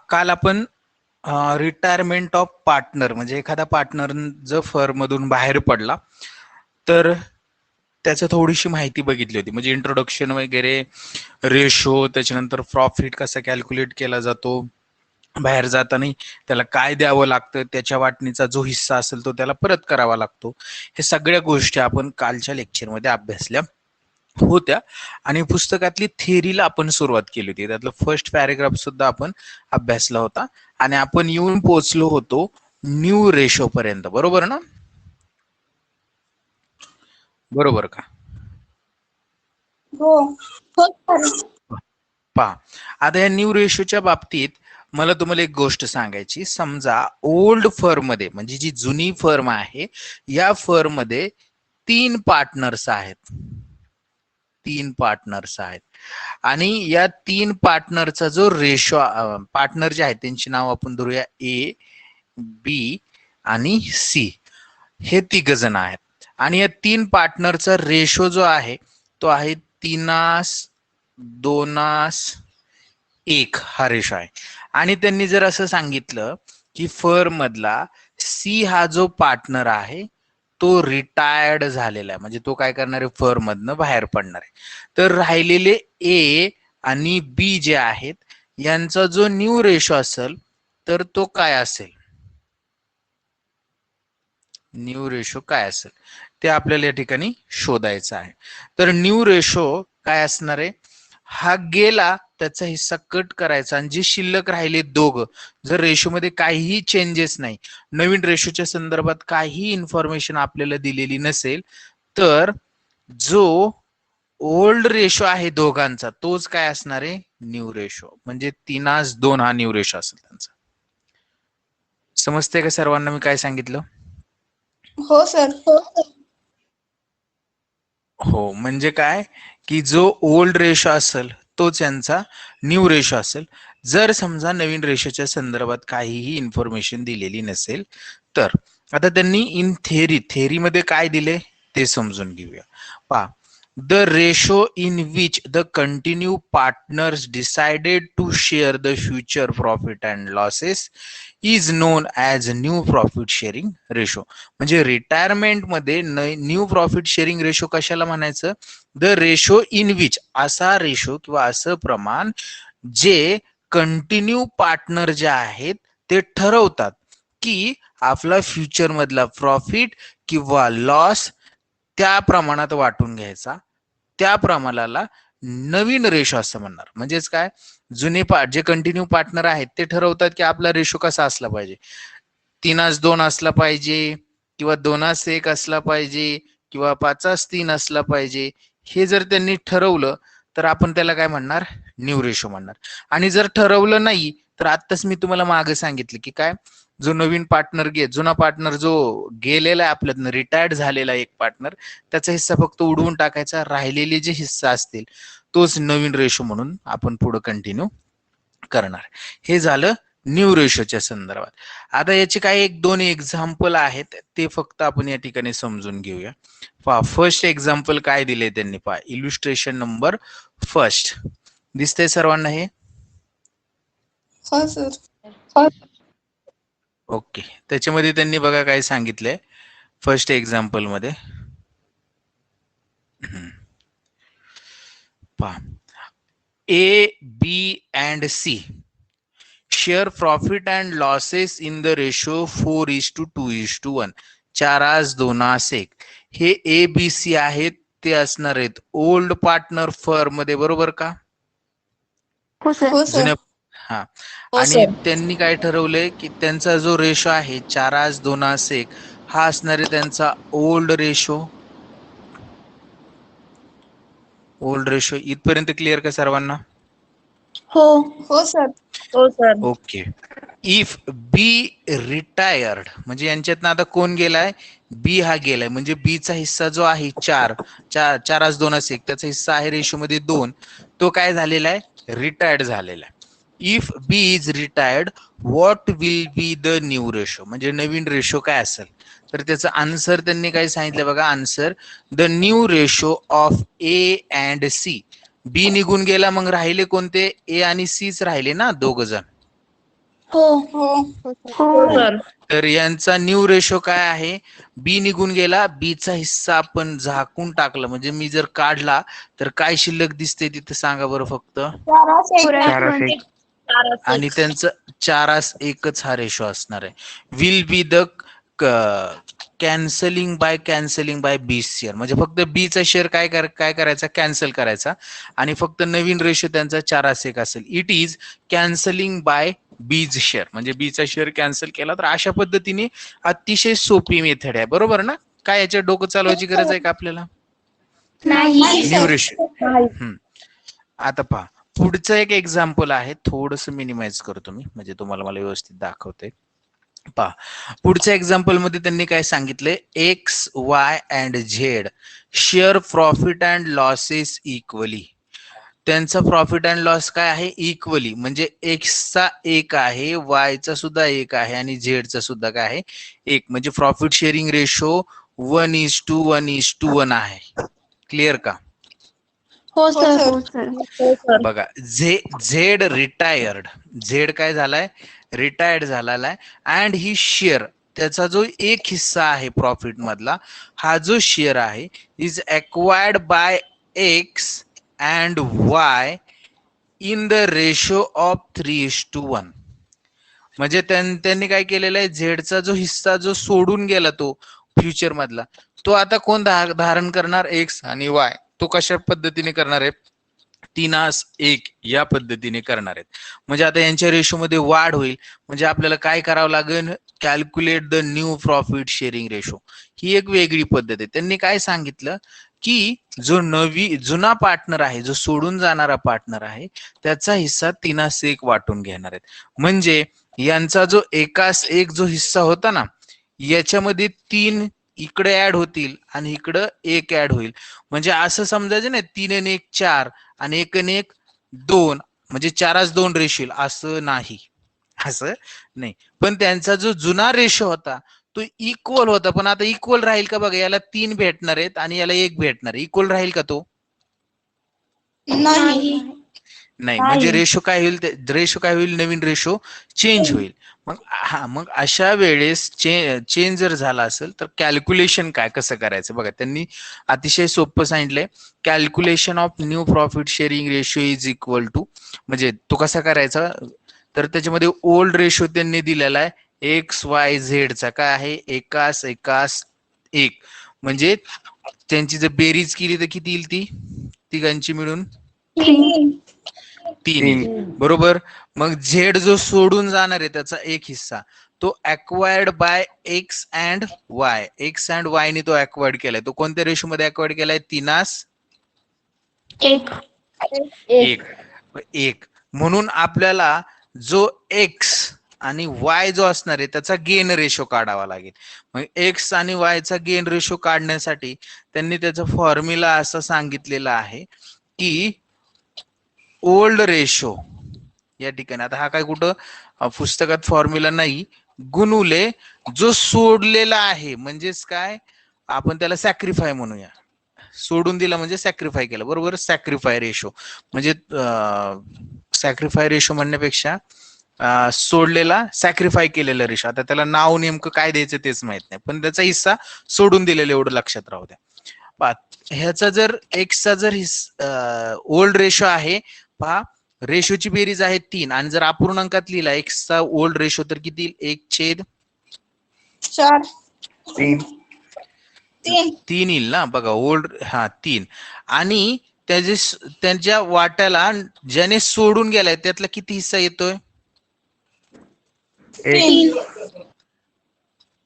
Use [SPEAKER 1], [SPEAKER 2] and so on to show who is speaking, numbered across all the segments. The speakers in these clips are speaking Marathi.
[SPEAKER 1] काल आपण रिटायरमेंट ऑफ पार्टनर म्हणजे एखादा पार्टनर जर फर्म मधून बाहेर पडला तर त्याचं थोडीशी माहिती बघितली होती, म्हणजे इंट्रोडक्शन वगैरे, रेशो, त्याच्यानंतर प्रॉफिट कसा कॅल्क्युलेट केला जातो, बाहेर जाताना त्याला काय द्यावं लागतं, त्याच्या वाटणीचा जो हिस्सा असेल तो त्याला परत करावा लागतो. हे सगळ्या गोष्टी आपण कालच्या लेक्चरमध्ये अभ्यासल्या होत्या आणि पुस्तकातली थेरीला आपण सुरुवात केली होती. त्यातलं फर्स्ट पॅरेग्राफ सुद्धा आपण अभ्यासला होता आणि आपण येऊन पोहोचलो होतो न्यू रेशो पर्यंत. बरोबर ना? बरोबर का?
[SPEAKER 2] हो हो.
[SPEAKER 1] पहा, आता या न्यू रेशोच्या बाबतीत मला तुम्हाला एक गोष्ट सांगायची. समजा ओल्ड फर्म मध्ये, म्हणजे जी जुनी फर्म आहे, या फर्म मध्ये 3 पार्टनर्स आहेत. 3 पार्टनर्स आहेत आणि या 3 पार्टनरचा जो रेशो, पार्टनर जे आहेत त्यांची नाव आपण धरूया ए, बी आणि सी. हे 3 जण आहेत आणि या 3 पार्टनरचा रेशो जो आहे तो आहे 3:2:1 हा रेशो आहे. आणि त्यांनी जर असं सांगितलं की फर्म मधला सी हा जो पार्टनर आहे तो रिटायर्ड झालेला आहे, म्हणजे तो काय करणार आहे, फर्म मधनं बाहेर पडणार आहे. तर राहिलेले ए आणि बी जे आहेत यांचा जो न्यू रेशो असेल तर तो काय असेल, न्यू रेशो काय असेल ते आपल्याला या ठिकाणी शोधायचं आहे. तर न्यू रेशो काय असणार आहे, हा गेला त्याचा हिस्सा कट करायचा आणि जे शिल्लक राहिले दोघं, जर रेशो मध्ये काहीही चेंजेस नाही, नवीन रेशोच्या संदर्भात काही इन्फॉर्मेशन आपल्याला दिलेली नसेल, तर जो ओल्ड रेशो आहे दोघांचा तोच काय असणार आहे, न्यू रेशो. म्हणजे 3:2 हा न्यू रेशो असेल त्यांचा. समजते का सर्वांना मी काय सांगितलं?
[SPEAKER 2] हो सर.
[SPEAKER 1] हो, म्हणजे काय की जो ओल्ड रेशो असेल तोच यांचा न्यू रेशो असेल, जर समजा नवीन रेशोच्या संदर्भात काहीही इन्फॉर्मेशन दिलेली नसेल तर. आता त्यांनी इन थेरी मध्ये काय दिले ते समजून घेऊया. पहा, the ratio in which the continue partners decided to share the future profit and losses is known as new profit sharing ratio. म्हणजे रिटायरमेंट मध्ये न्यू प्रॉफिट शेअरिंग रेशो कशाला म्हणायचं, द रेशो इन विच, असा रेशो किंवा असं प्रमाण जे कंटिन्यू पार्टनर जे आहेत ते ठरवतात की आपला फ्युचर मधला प्रॉफिट किंवा लॉस त्या प्रमाणात वाटून घ्यायचा, त्या प्रमाणाला नवीन रेशो असं म्हणणार. म्हणजेच काय, जुने जे कंटिन्यू पार्टनर आहेत ते ठरवतात की आपला रेशो कसा असला पाहिजे, 3:2 असला पाहिजे किंवा 2:1 असला पाहिजे किंवा 5:3 असला पाहिजे. हे जर त्यांनी ठरवलं तर आपण त्याला काय म्हणणार, न्यू रेशो म्हणणार. आणि जर ठरवलं नाही तर आत्ताच मी तुम्हाला मागे सांगितलं की काय, जो नवीन पार्टनर जुना पार्टनर जो गेलेला आहे आपल्यातनं, रिटायर्ड झालेला एक पार्टनर, त्याचा हिस्सा फक्त उडवून टाकायचा, राहिलेले जे हिस्सा असतील तोच नवीन रेशो म्हणून आपण पुढे कंटिन्यू करणार. हे झालं न्यू रेशोच्या संदर्भात. आता याचे काही 1-2 एक्झाम्पल आहेत ते फक्त आपण या ठिकाणी समजून घेऊया. पहा, फर्स्ट एक्झाम्पल काय दिले त्यांनी, पहा इल्युस्ट्रेशन नंबर फर्स्ट. दिसतंय सर्वांना हे?
[SPEAKER 2] हो सर.
[SPEAKER 1] ओके, त्याच्यामध्ये त्यांनी बघा काय सांगितलंय फर्स्ट एक्झाम्पल मध्ये. पहा, A, B and C share profit and losses in the ratio 4:2:1, 4:2:1. हे ए बी सी आहेत, ते असणार आहेत ओल्ड पार्टनर फर्म मध्ये, बरोबर का?
[SPEAKER 2] हो सर.
[SPEAKER 1] जुन्या. हा, आणि त्यांनी काय ठरवलंय की त्यांचा जो रेशो आहे 4:2:1 हा असणार आहे त्यांचा ओल्ड रेशो. ओल्ड रेशो इथपर्यंत क्लिअर का सर्वांना?
[SPEAKER 2] हो हो सर.
[SPEAKER 3] हो sir.
[SPEAKER 1] Okay. If B retired, म्हणजे यांच्यातनं आता कोण गेलाय, बी हा गेलाय, म्हणजे बी चा हिस्सा जो आहे 4:2:1 त्याचा हिस्सा आहे रेशो मध्ये 2, तो काय झालेला आहे, रिटायर्ड झालेला आहे. If B is retired what will be the new ratio, म्हणजे नवीन रेशो काय असेल, तर त्याचं आन्सर त्यांनी काय सांगितलं बघा, answer the new ratio of A and C. B निघून गेला, मग राहिले कोणते, ए आणि सीच राहिले ना दोघ जण.
[SPEAKER 2] हो हो
[SPEAKER 1] हो. तर यांचा न्यू रेशो काय आहे? बी निघून गेला, बीचा हिस्सा आपण झाकून टाकला, म्हणजे मी जर काढला तर काय शिल्लक दिसते तिथे सांगा बरं फक्त. आणि त्यांचं 4:1 हा रेशो असणार आहे. Will be the cancelling by B share, म्हणजे फक्त बी चा शेअर काय करायचा, कॅन्सल करायचा, आणि फक्त नवीन रेशो त्यांचा 4:1 असेल. इट इज कॅन्सलिंग बाय बीज शेअर, म्हणजे बी चा शेअर कॅन्सल केला. तर अशा पद्धतीने अतिशय सोपी मेथड आहे, बरोबर ना? काय याच्यात डोकं चालवायची गरज आहे का आपल्याला? New ratio. आता पहा, पुढचं एक एक्झाम्पल आहे, थोडस मिनिमाइज करतो मी, म्हणजे तुम्हाला मला व्यवस्थित दाखवते. पहा, पुढच्या एक्झाम्पल मध्ये त्यांनी काय सांगितलंय, x Y and Z share profit and losses equally. त्यांचा प्रॉफिट अँड लॉस काय आहे? इक्वली, म्हणजे एक्सचा 1 आहे, वायचा सुद्धा 1 आहे, आणि झेडचा सुद्धा काय आहे? 1, म्हणजे प्रॉफिट शेअरिंग रेशो 1:1:1 आहे. क्लिअर का?
[SPEAKER 2] हो सर.
[SPEAKER 1] बघा, झेड रिटायर्ड, झेड काय झालाय? रिटायर्ड झालेला आहे. अँड ही शेअर, त्याचा जो एक हिस्सा आहे प्रॉफिट मधला, हा जो शेअर आहे, is acquired by x and Y in the ratio of 3:1. म्हणजे त्यांनी काय केलेलं आहे, झेडचा जो हिस्सा जो सोडून गेला तो फ्युचर मधला, तो आता कोण धारण करणार? एक्स आणि वाय. तो कशा पद्धतीने करणार आहे? 3:1 या पद्धतीने करणार आहेत. म्हणजे आता यांच्या रेशो मध्ये वाढ होईल. म्हणजे आपल्याला काय करावं लागेल? Calculate the new profit sharing ratio. ही एक वेगळी पद्धत आहे. त्यांनी काय सांगितलं की जो जुना पार्टनर आहे, जो सोडून जाणारा पार्टनर आहे, त्याचा हिस्सा 3:1 वाटून घेणार आहेत. म्हणजे यांचा जो 1:1 जो हिस्सा होता ना, याच्यामध्ये 3 इकडे ऍड होतील आणि इकडं 1 ऍड होईल. म्हणजे असं समजायचं ना, 3 आणि 1 4 आणि 1 आणि 1 2, म्हणजे 4:2 रेशो येईल, असं नाही. असं नाही. पण त्यांचा जो जुना रेशो होता तो इक्वल होता. पण आता इक्वल राहील का? बघा, याला 3 भेटणार आहेत आणि याला 1 भेटणार आहे. इक्वल राहील का तो?
[SPEAKER 2] नाही.
[SPEAKER 1] म्हणजे रेशो काय होईल? नवीन रेशो चेंज होईल. मग अशा वेळेस चेंज जर झाला असेल तर कॅल्क्युलेशन कसं करायचं? बघा, त्यांनी अतिशय सोपं सांगितलंय. Calculation of new profit sharing ratio is equal to, म्हणजे तो कसा करायचा? तर त्याच्यामध्ये ओल्ड रेशो त्यांनी दिलेला आहे एक्स वाय झेडचा, काय आहे? 1:1:1. म्हणजे त्यांची जर बेरीज केली तर किती येईल? ती तिघांची मिळून 3 येईल, बरोबर. मग झेड जो सोडून जाणार आहे त्याचा एक हिस्सा, तो acquired bye x and Y. X and Y ने तो अक्वायर्ड केलाय. तो कोणत्या रेशो मध्ये अक्वायर्ड केलाय? 3:1. म्हणून आपल्याला जो एक्स आणि वाय जो असणार आहे त्याचा गेन रेशो काढावा लागेल. मग एक्स आणि वायचा गेन रेशो काढण्यासाठी त्यांनी त्याचा फॉर्म्युला असं सांगितलेला आहे की ओल्ड रेशो, या ठिकाणी आता हा काय कुठं पुस्तकात फॉर्म्युला नाही, गुणुले जो सोडलेला आहे, म्हणजेच काय, आपण त्याला सॅक्रिफाय म्हणूया. सोडून दिला म्हणजे सॅक्रिफाय केलं, बरोबर. सॅक्रिफाय रेशो म्हणजे सॅक्रिफाय रेशो म्हणण्यापेक्षा सोडलेला सॅक्रिफाय केलेलं रेशो. आता त्याला नाव नेमकं काय द्यायचं तेच माहित नाही, पण त्याचा हिस्सा सोडून दिलेला एवढं लक्षात राहू द्या. ह्याचा जर एक्सचा जर ओल्ड रेशो आहे, पहा, रेशोची बेरीज आहे 3, आणि जर अपूर्णांकात लिहिला एक्सचा ओल्ड रेशो तर किती?
[SPEAKER 2] 1/4.
[SPEAKER 1] 3 येईल ना. बघा, ओल्ड 3, आणि त्यांच्या वाट्याला ज्याने सोडून गेलाय त्यातला किती हिस्सा येतोय?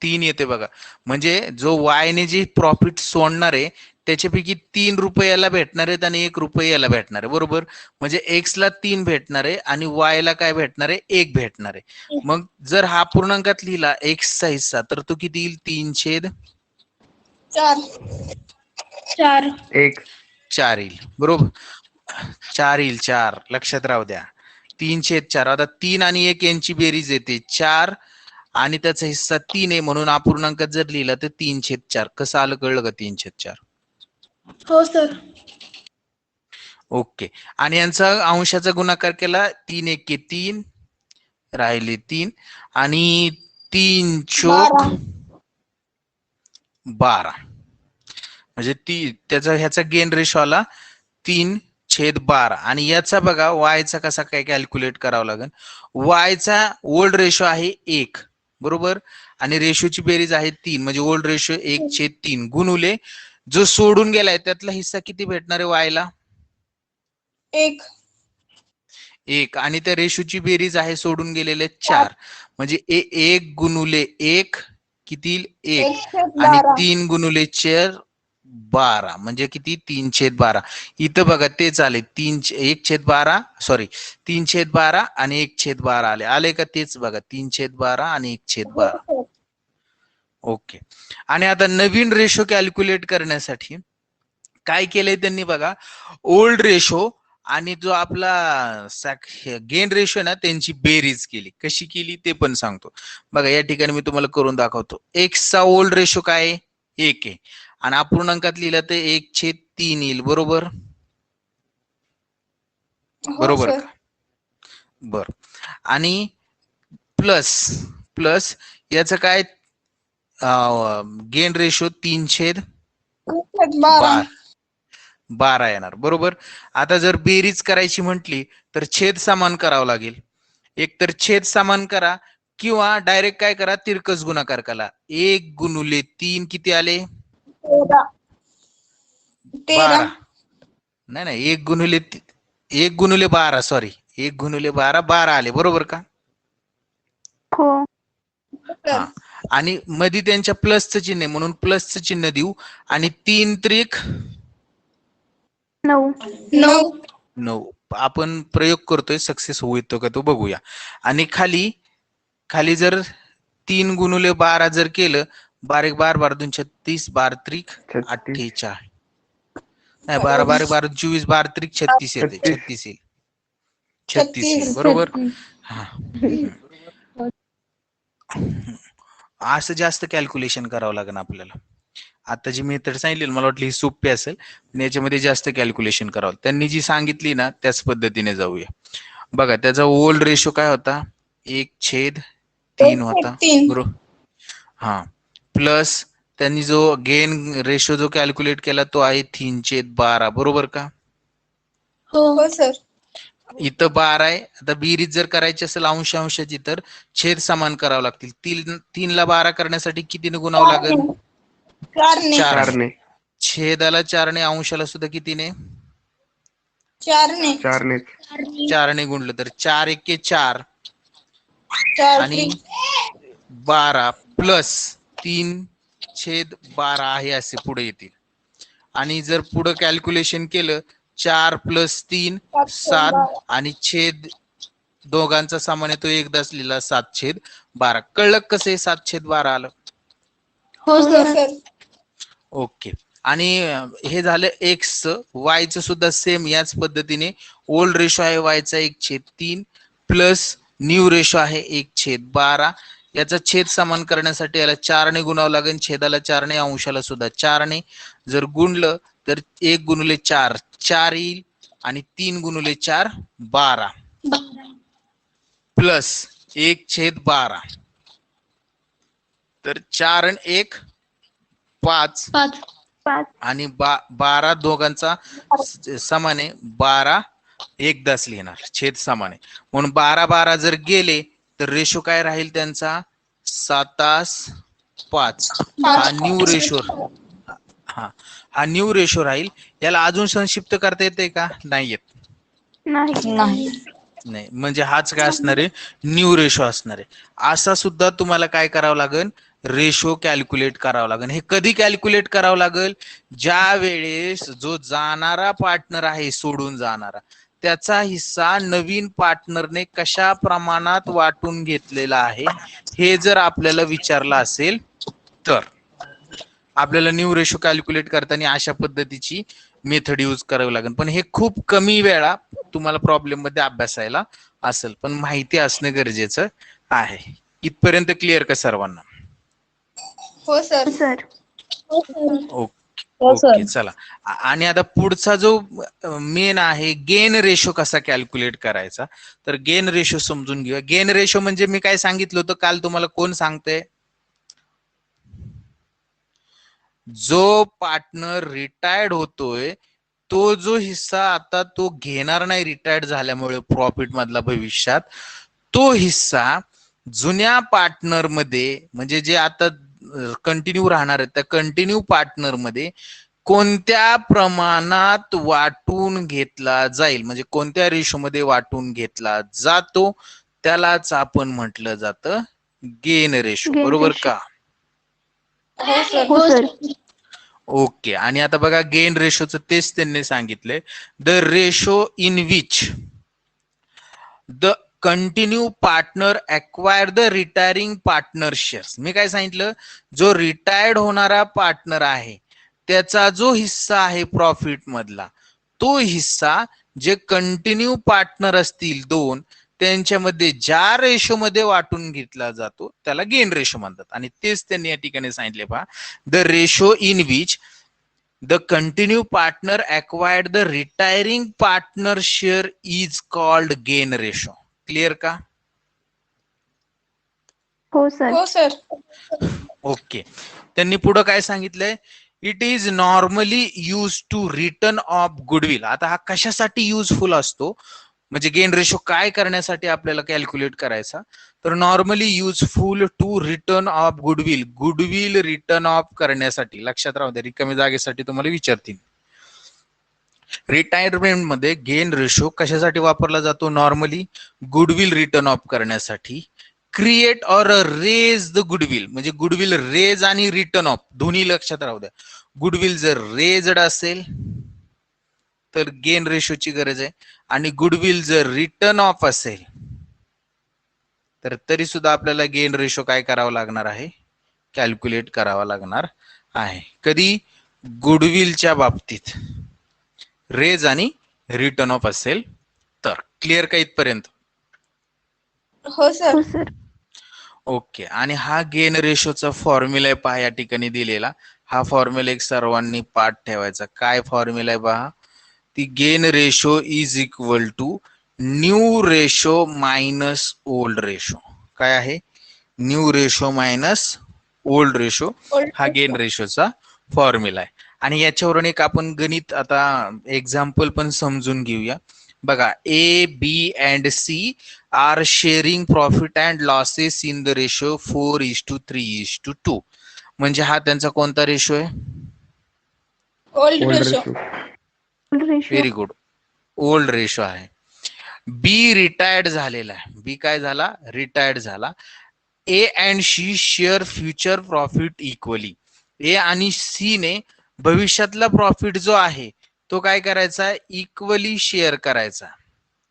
[SPEAKER 1] 3 येते. बघा, म्हणजे जो वायने जे प्रॉफिट सोडणार आहे त्याच्यापैकी 3 रुपये याला भेटणार आहेत आणि 1 रुपये याला भेटणार आहे, बरोबर. म्हणजे एक्स ला 3 भेटणार आहे आणि वाय ला काय भेटणार आहे? 1 भेटणार आहे. मग जर हा पूर्णांकात लिहिला एक्सचा हिस्सा तर तो किती येईल? 3/4 येईल, बरोबर. 4 येईल, 4 लक्षात राहू द्या. 3/4. आता 3 आणि 1 यांची बेरीज येते 4, आणि त्याचा हिस्सा 3 आहे, म्हणून अपूर्णांकात जर लिहिला तर 3/4. कसं आलं? कळलं का? 3/4.
[SPEAKER 2] हो सर.
[SPEAKER 1] ओके. आणि यांचा अंशाचा गुणाकार केला, 3 × 1 = 3, राहिले 3 आणि 3 चोक 12 म्हणजे त्याचा ह्याचा गेन रेशो आला 3/12 आणि याचा बघा वायचा कसा काय कॅल्क्युलेट करावा लागेल. वायचा ओल्ड रेशो आहे 1 बरोबर आणि रेशोची बेरीज आहे 3 म्हणजे ओल्ड रेशो 1/3 गुणुले जो सोडून गेलाय त्यातला हिस्सा किती भेटणार आहे वायला 1 आणि त्या रेशोची बेरीज आहे सोडून गेलेले 4 म्हणजे 1 गुणुले 1 किती 1 आणि 3 गुणुले 4 12 म्हणजे किती 3/12 इथं बघा तेच आले 1/12 सॉरी 3/12 आणि 1/12 आले का तेच बघा 3/12 आणि 1/12. ओके आणि आता नवीन रेशो कॅल्क्युलेट करण्यासाठी काय केलंय त्यांनी बघा ओल्ड रेशो आणि जो आपला गेन रेशो ना त्यांची बेरीज केली. कशी केली ते पण सांगतो बघा या ठिकाणी मी तुम्हाला करून दाखवतो. एक्स चा ओल्ड रेशो काय 1 आहे आणि अपूर्णांकात लिहिलं तर 1/3 येईल बरोबर बरोबर का बर आणि प्लस याचं काय गेन रेशो 3/12 येणार बरोबर. आता जर बेरीज करायची म्हटली तर छेद समान करावं लागेल. एक तर छेद समान करा किंवा डायरेक्ट काय करा तिरकस गुणाकार करा. 1 गुणुले 3 किती आले 12 नाही 1 गुणुले 12 सॉरी 1 गुणुले 12 आले बरोबर का
[SPEAKER 2] हो
[SPEAKER 1] हा आणि मध्ये त्यांच्या प्लसचं चिन्ह म्हणून प्लसचं चिन्ह देऊ आणि 3 त्रिक 9 आपण प्रयोग करतोय सक्सेस होतो का तो बघूया. आणि खाली जर 3 गुणुले 12 जर केलं 12 12 2 36 12 त्रिक 48 नाही 12 12 12 24 12 त्रिक 36 येते 36 येईल 36 येईल बरोबर. हा असं जास्त कॅल्क्युलेशन करावं लागेल आपल्याला. आता जी मेथड सांगितली मला वाटली ही सोपी असेल पण याच्यामध्ये जास्त कॅल्क्युलेशन करावं. त्यांनी जी सांगितली ना त्याच पद्धतीने जाऊया. बघा त्याचा ओल्ड रेशो काय होता 1/3 होता बरोबर हा प्लस त्यांनी जो गेन रेशो जो कॅल्क्युलेट केला तो आहे 3/12 बरोबर का
[SPEAKER 2] हो सर
[SPEAKER 1] इथं 12 आहे. आता बेरीज जर करायची असेल अंशाची तर छेद समान करावं लागतील. 3 ला 12 करण्यासाठी कितीने गुणावं लागेल 4 ने. छेदाला 4 ने अंशाला सुद्धा कितीने 4 ने गुणलं तर 4 एके 4 आणि 12 प्लस 3/12 आहे असे पुढे येतील. आणि जर पुढे कॅल्क्युलेशन केलं 4 + 3 7 आणि छेद दोघांचा सामान येतो एकदाच लिहिला 7/12 कळलं कसं आहे 7/12 आलं
[SPEAKER 2] हो सर
[SPEAKER 1] ओके. आणि हे झालं एक्स वायचं सुद्धा सेम याच पद्धतीने ओल्ड रेशो आहे वायचा 1/3 प्लस न्यू रेशो आहे 1/12 याचा छेद समान करण्यासाठी याला 4 ने गुणावं लागेल. छेदाला 4 ने अंशाला सुद्धा 4 ने जर गुणलं तर 1 गुणुले 4 4 येईल आणि 3 गुणुले 4 12 प्लस 1/12 तर 4 आणि 1 5 आणि 12 दोघांचा समान आहे 12 एकदाच लिहिणार छेद समान आहे म्हणून 12 12 जर गेले तर रेशो काय राहील त्यांचा 7/5 हा न्यू रेशो हा न्यू रेशो राहील. याला अजून संक्षिप्त करता येते का नाही येत
[SPEAKER 2] नाही
[SPEAKER 1] नाही म्हणजे हाच काय असणार आहे न्यू रेशो असणार आहे. असा सुद्धा तुम्हाला काय करावं लागेल रेशो कॅल्क्युलेट करावं लागेल. हे कधी कॅल्क्युलेट करावं लागेल ज्या वेळेस जो जाणारा पार्टनर आहे सोडून जाणारा त्याचा हिस्सा नवीन पार्टनरने कशा प्रमाणात वाटून घेतलेला आहे हे जर आपल्याला विचारलं असेल तर आपल्याला न्यू रेशो कॅल्क्युलेट करताना अशा पद्धतीची मेथड यूज करावी लागेल. पण हे खूप कमी वेळा तुम्हाला प्रॉब्लेम मध्ये अभ्यासायला असेल पण माहिती असणं गरजेचं आहे. इथपर्यंत क्लिअर का सर्वांना
[SPEAKER 2] हो सर
[SPEAKER 1] ओके ओके चला. आणि आता पुढचा जो मेन आहे गेन रेशो कसा कॅल्क्युलेट करायचा, तर गेन रेशो समजून घेऊया. गेन रेशो म्हणजे मी काय सांगितलं होतं काल, तुम्हाला कोण सांगतंय? जो पार्टनर रिटायर्ड होतोय तो जो हिस्सा आता तो घेणार नाही रिटायर्ड झाल्यामुळे प्रॉफिट मधला भविष्यात, तो हिस्सा जुन्या पार्टनर मध्ये म्हणजे जे आता कंटिन्यू राहणार आहेत त्या कंटिन्यू पार्टनर मध्ये कोणत्या प्रमाणात वाटून घेतला जाईल, म्हणजे कोणत्या रेशो मध्ये वाटून घेतला जातो, त्यालाच आपण म्हटलं जातं गेन रेशो. बरोबर का?
[SPEAKER 2] हो सर.
[SPEAKER 1] ओके. आणि आता बघा गेन रेशोचं तेच त्यांनी सांगितलंय, the ratio in which the continue partner acquire the retiring partner shares. मी काय सांगितलं, जो रिटायर्ड होणारा पार्टनर आहे त्याचा जो हिस्सा आहे प्रॉफिट मधला, तो हिस्सा जे कंटिन्यू पार्टनर असतील दोन त्यांच्यामध्ये ज्या रेशो मध्ये वाटून घेतला जातो त्याला गेन रेशो म्हणतात. आणि तेच त्यांनी या ठिकाणी सांगितले पहा, the ratio in which the continue partner acquired the retiring partner share is called gain ratio. Clear का?
[SPEAKER 2] हो सर.
[SPEAKER 1] ओके. त्यांनी पुढे काय सांगितलंय, it is normally use to written off goodwill. आता हा कशासाठी युजफुल असतो, म्हणजे गेन रेशो काय करण्यासाठी आपल्याला कॅल्क्युलेट करायचा, तर normally useful to written off goodwill. Goodwill written off करण्यासाठी. लक्षात राहू द्या, रिकामी जागेसाठी तुम्हाला विचारतील. रिटायरमेंट मध्ये गेन रेशो कशासाठी वापरला जातो? नॉर्मली गुडविल रिटर्न ऑफ करण्यासाठी. Create or raise the goodwill, म्हणजे गुडविल रेज आणि रिटर्न ऑफ दोन्ही लक्षात राहू द्या. गुडविल जर रेजड असेल तर गेन रेशोची गरज आहे, आणि गुडविल जर रिटर्न ऑफ असेल तर तरी सुद्धा आपल्याला गेन रेशो काय करावा लागणार आहे, कॅल्क्युलेट करावा लागणार आहे. कधी? गुडविलच्या बाबतीत रेज आणि रिटर्न ऑफ असेल तर. क्लिअर का इथपर्यंत?
[SPEAKER 2] हो सर.
[SPEAKER 1] ओके. आणि हा गेन रेशोचा फॉर्म्युला आहे पहा या ठिकाणी दिलेला. हा फॉर्म्युला एक सर्वांनी पाठ ठेवायचा. काय फॉर्म्युला आहे पहा, ती gain ratio is equal to new ratio minus old ratio. काय आहे? New ratio minus old ratio हा गेन रेशोचा फॉर्म्युला आहे. आणि याच्यावरून एक आपण गणित आता एक्झाम्पल पण समजून घेऊया. बघा, A B and C are sharing profit and losses in the ratio 4:3:2. म्हणजे हा त्यांचा कोणता रेशो आहे?
[SPEAKER 2] Old ratio.
[SPEAKER 1] Very good, old ratio आहे. बी रिटायर्ड झालेला आहे. बी काय झाला? रिटायर्ड झाला. A and C share future profit equally. A आणि सी ने भविष्यातला प्रॉफिट जो आहे तो काय करायचा? इक्वली शेअर करायचा.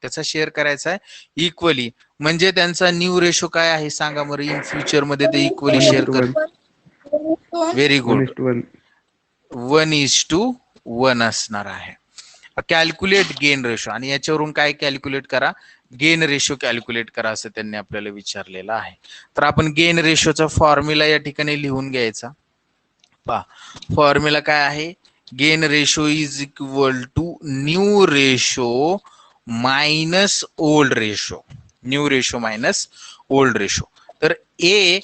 [SPEAKER 1] त्याचा शेअर करायचा आहे इक्वली. म्हणजे त्यांचा न्यू रेशो काय आहे सांगा बरं? इन फ्युचर मध्ये ते इक्वली शेअर कर. व्हेरी गुड, 1:1 असणार आहे. Calculate gain ratio. आणि याच्यावरून काय कॅल्क्युलेट करा? गेन रेशो कॅल्क्युलेट करा असं त्यांनी आपल्याला विचारलेलं आहे. तर आपण गेन रेशोचा फॉर्म्युला या ठिकाणी लिहून घ्यायचा. पहा, फॉर्म्युला काय आहे? Gain ratio is equal to new ratio minus old ratio. New ratio minus old ratio. तर ए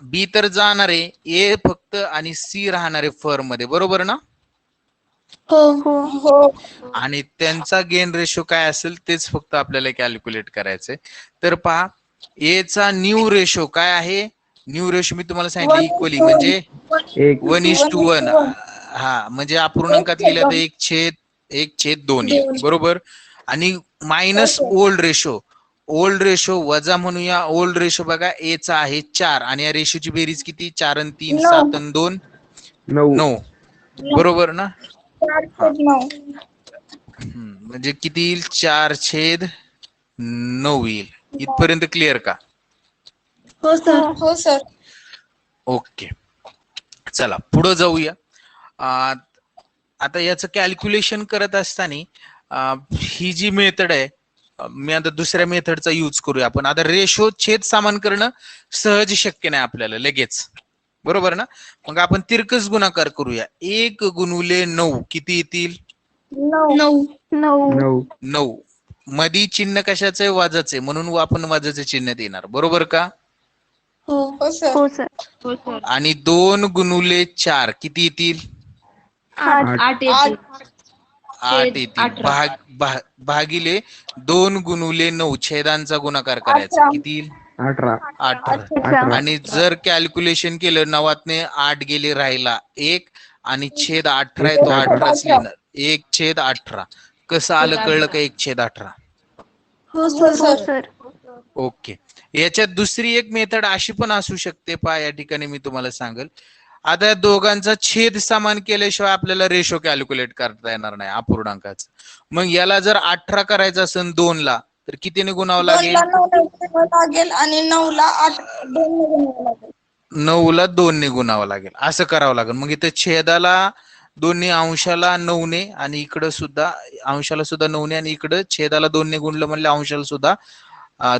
[SPEAKER 1] बी तर जाणार आहे, ए फक्त आणि सी राहणार आहे फर्म मध्ये. बरोबर ना?
[SPEAKER 2] हो.
[SPEAKER 1] आणि त्यांचा गेन रेशो काय असेल तेच फक्त आपल्याला कॅल्क्युलेट करायचंय. तर पहा, ए चा न्यू रेशो काय आहे? न्यू रेशो मी तुम्हाला सांगितलं इक्वली म्हणजे 1:1. हा, म्हणजे अपूर्णांकात लिहिलं तर 1/2 येईल. बरोबर. आणि minus old ratio. Old ratio वजा म्हणूया. ओल्ड रेशो बघा, ए चा आहे 4 आणि या रेशोची बेरीज किती? 4 आणि 3 7 आणि 2 9. बरोबर ना? म्हणजे किती येईल? 4/9 येईल. इथपर्यंत क्लिअर का?
[SPEAKER 2] हो सर.
[SPEAKER 1] ओके, चला पुढे जाऊया. आता याचं कॅल्क्युलेशन करत असताना ही जी मेथड आहे, मी आता दुसऱ्या मेथडचा यूज करूया आपण. आता रेशो छेद सामान करणं सहज शक्य नाही आपल्याला लगेच. बरोबर ना? मग आपण तिरकस गुणाकार करूया. 1 गुणुले 9 किती येतील?
[SPEAKER 2] 9.
[SPEAKER 3] 9.
[SPEAKER 1] 9. मधी चिन्ह कशाचं आहे? वाजाचं आहे, म्हणून आपण वाजाचं चिन्ह देणार. बरोबर का?
[SPEAKER 2] हो सर.
[SPEAKER 3] हो सर.
[SPEAKER 1] आणि 2 गुणुले 4 किती येतील?
[SPEAKER 3] 8.
[SPEAKER 2] 8.
[SPEAKER 1] 8 येतील. भागिले 2 गुणुले 9 छेदांचा गुणाकार करायचा.
[SPEAKER 2] 18.
[SPEAKER 1] किती येईल?
[SPEAKER 3] 18.
[SPEAKER 1] 18. आणि जर कॅल्क्युलेशन केलं 9 8 गेले राहिला 1 आणि छेद 18 आहे तो 18च लिहिणार. 1/18. कसं आलं कळलं का? 1/18.
[SPEAKER 2] हो
[SPEAKER 3] हो
[SPEAKER 2] सर.
[SPEAKER 3] सर.
[SPEAKER 1] ओके. याच्यात दुसरी एक मेथड अशी पण असू शकते पहा, या ठिकाणी मी तुम्हाला सांगेल. आता या दोघांचा छेद समान केल्याशिवाय आपल्याला रेशो कॅल्क्युलेट करता येणार नाही अपूर्णांकाचा. मग याला जर 18 करायचं असेल 2 ला तर कितीने गुणावं
[SPEAKER 2] 2
[SPEAKER 1] लागेल?
[SPEAKER 2] ला 9 लागेल आणि 9 ला 8 2 गुणावं लागेल.
[SPEAKER 1] 9 ला 2 ने गुणावं लागेल. असं करावं लागेल. मग इथे छेदाला 2 ने, अंशाला 9 ने आणि इकडं सुद्धा अंशाला सुद्धा 9 ने आणि इकडं छेदाला 2 ने गुणलं म्हणजे अंशाला सुद्धा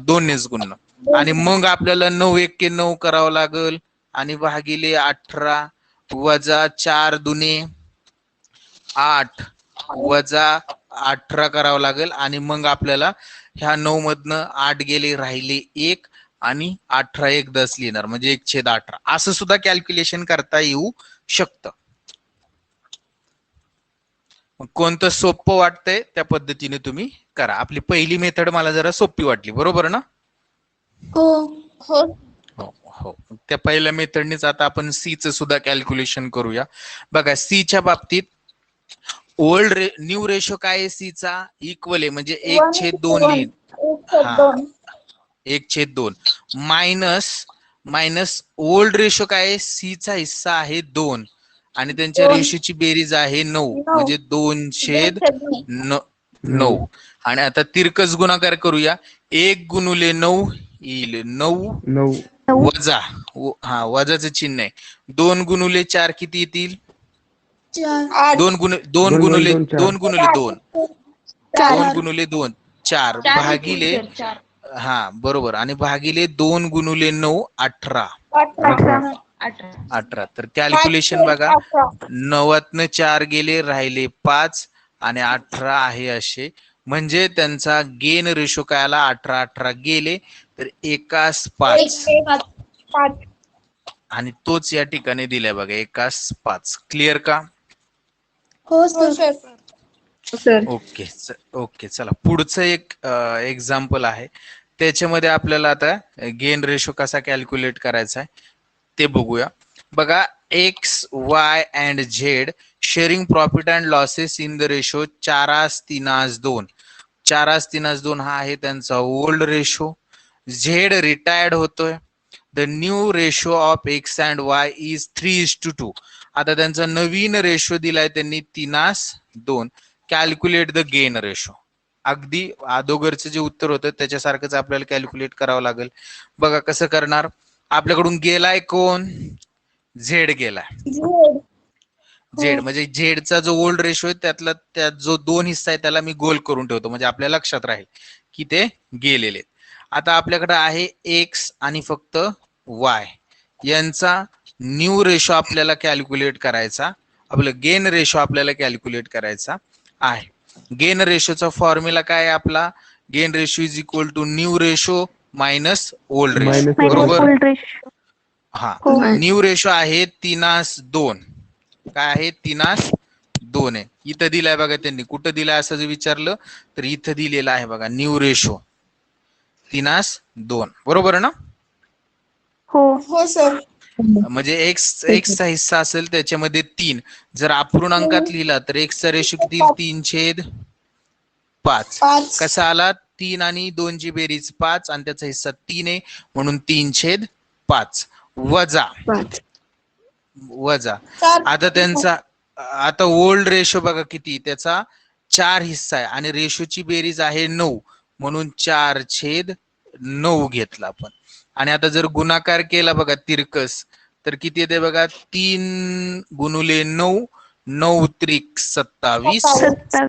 [SPEAKER 1] 2 नेच गुणलं. आणि मग आपल्याला 9 1 9 करावं लागेल आणि भागिले 18 वजा 4 दुने 8 वजा 18 करावं लागेल. आणि मग आपल्याला ह्या 9 मधनं 8 गेले राहिले 1 आणि 18 एक 10 लिहिणार म्हणजे 1/18. असं सुद्धा कॅल्क्युलेशन करता येऊ शकतं. मग कोणतं सोपं वाटतंय त्या पद्धतीने तुम्ही करा. आपली पहिली मेथड मला जरा सोपी वाटली. बरोबर ना?
[SPEAKER 2] हो. हो.
[SPEAKER 1] हो हो. त्या पहिल्या मेथडनेच आता आपण सी च सुद्धा कॅल्क्युलेशन करूया. बघा सी च्या बाबतीत न्यू रेशो काय आहे? सी चा इक्वल आहे म्हणजे 1/2 लिहिन. हा 1/2 मायनस ओल्ड रेशो काय आहे? सी चा हिस्सा आहे 2 आणि त्यांच्या
[SPEAKER 2] 2.
[SPEAKER 1] रेशोची बेरीज आहे 9 म्हणजे 2/9. आणि आता तिरकस गुणाकार करूया. 1 गुणुले 9 येईल 9
[SPEAKER 3] 9.
[SPEAKER 1] वजा वजाचं चिन्ह आहे. 2 गुणुले 4 किती येतील?
[SPEAKER 2] 8.
[SPEAKER 1] 2 गुणुले 2 गुणुले 2 4 भागिले बरोबर. आणि भागिले 2 गुणुले 9 18. 18. तर कॅल्क्युलेशन बघा. 9तनं 4 गेले राहिले 5 आणि 18 आहे असे. म्हणजे त्यांचा गेन रेशो काय आला? 18 गेले तर 1/5 आणि तोच या ठिकाणी दिलाय बघा 1/5. क्लिअर का?
[SPEAKER 2] हो सर.
[SPEAKER 1] ओके. चला पुढचं एक एक्झाम्पल आहे. त्याच्यामध्ये आपल्याला आता गेन रेशो कसा कॅल्क्युलेट करायचा आहे ते बघूया. बघा X Y and Z sharing profit and losses in the ratio 4:3:2. 4:3:2 हा आहे त्यांचा ओल्ड रेशो. झेड रिटायर्ड होतोय. The new ratio of X and Y is 3:2. आता त्यांचा नवीन रेशो दिलाय त्यांनी 3:2. Calculate the gain ratio. अगदी अगोदरचं जे उत्तर होतं त्याच्यासारखंच आपल्याला कॅल्क्युलेट करावं लागेल. बघा कसं करणार. आपल्याकडून गेलाय कोण? झेड गेलाय. झेड म्हणजे झेडचा जो ओल्ड रेशो आहे त्यातला त्यात जो 2 हिस्सा आहे त्याला मी गोल करून ठेवतो म्हणजे आपल्या लक्षात राहील की ते गेलेले. आता आपल्याकडे आहे एक्स आणि फक्त वाय यांचा न्यू रेशो आपल्याला कॅल्क्युलेट करायचा. आपलं गेन रेशो आपल्याला कॅल्क्युलेट करायचा आहे. गेन रेशोचा फॉर्म्युला काय आहे आपला? Gain ratio is equal to new ratio minus old ratio. बरोबर. हा न्यू रेशो आहे 3:2. काय आहे? 3:2 आहे. इथं दिलाय बघा त्यांनी. कुठं दिलाय असं जर विचारलं तर इथं दिलेला आहे बघा न्यू रेशो 3:2. बरोबर ना?
[SPEAKER 2] हो सर.
[SPEAKER 1] म्हणजे एक्सचा हिस्सा असेल त्याच्यामध्ये 3. जर अपूर्णांकात लिहिला तर एक्सचा रेशो किती? 3/5. कसा आला? 3 आणि 2 ची बेरीज 5 आणि त्याचा हिस्सा 3 आहे म्हणून 3/5 वजा. आता त्यांचा ओल्ड रेशो बघा किती? त्याचा 4 हिस्सा आहे आणि रेशोची बेरीज आहे 9 म्हणून 4/9 घेतला आपण. आणि आता जर गुणाकार केला बघा तिरकस तर किती येते बघा? 3 गुणुले 9 9×3=27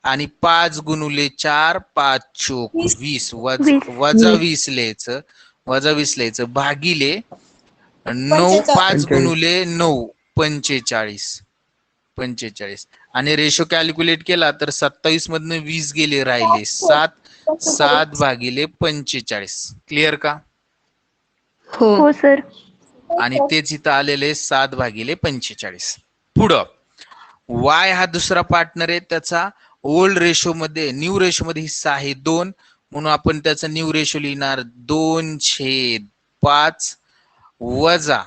[SPEAKER 1] आणि 5 गुणुले 4 5×4=20 वजा 20 लिहायचं भागिले 9 5
[SPEAKER 3] 45.
[SPEAKER 1] गुणुले 9 45 आणि रेशो कॅल्क्युलेट केला तर 27 मधनं 20 गेले राहिले 7 भागिले 45. क्लिअर का?
[SPEAKER 3] हो सर.
[SPEAKER 1] आणि तेच इथं आलेले 7 भागिले 45. पुढं वाय हा दुसरा पार्टनर आहे, त्याचा ओल्ड रेशो मध्ये न्यू रेशो मध्ये हिस्सा आहे 2, म्हणून आपण त्याचा न्यू रेशो लिहिणार 2/5 वजा